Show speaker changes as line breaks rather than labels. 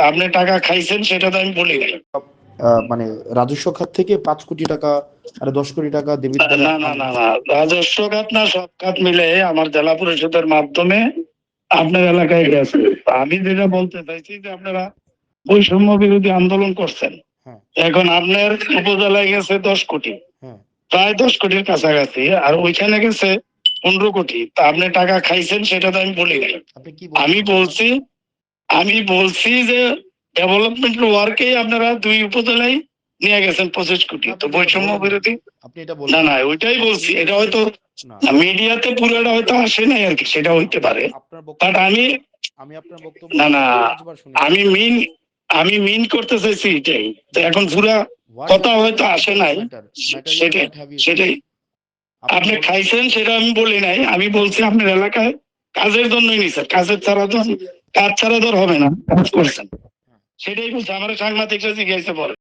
তা আপনি টাকা খাইছেন সেটা তো আমি বলি নাই।
মানে রাজস্ব খাত থেকে 5 কোটি টাকা আর 10 কোটি টাকা দেবীর দ্বারা
না না না না, রাজস্ব খাত না, সব খাত মিলে আমার জেলা পরিষদের মাধ্যমে আপনার এলাকায় গেছে। আমি যেটা বলতে চাইছি যে আপনারা বৈষম্য বিরোধী আন্দোলন করছেন,
হ্যাঁ
এখন আপনার উপজেলায় গেছে 10 কোটি,
হ্যাঁ
প্রায় 10 কোটির কাছাকাছি, আর ওইখানে গেছে 15 কোটি। তা আপনি টাকা খাইছেন সেটা তো আমি বলি নাই।
আপনি কি
আমি
বলছেন?
বলছি যে ডেভেলপমেন্ট ওয়ার্কেই আপনারা 2 উপজেলায় নিয়ে গেছেন 25 কোটি, তো
আপনি এটা
বৈষম্য
বলেন
বিরোধী।
আপনি এটা
না
বলেন
না, ওইটাই বলছি, এটা হয়তো
না
মিডিয়াতে পুরোটা হয়তো আসে নাই আর কি, সেটা হইতে পারে।
আপনার
বাট
বক্তব্য
আমি
আপনার বক্তব্য
না না,
5 বার শুনেছি।
আমি মিন করতে চাইছি এটাই, তো এখন পুরা
What
কথা
does
হয়তো
matter?
আসে
It
নাই।
doesn't matter. Matter is
সেটাই
what have you
সেটাই
said. আপনি
আপনি খাইছেন সেটা আমি বলি নাই, আমি বলছি আপনার এলাকায় কাজের জন্যই নিছেন, কাজ ছাড়া তো হবে না, কাজ করছেন, সেটাই বলছে। আমার সাংবাদিকরা জিজ্ঞাসা পরে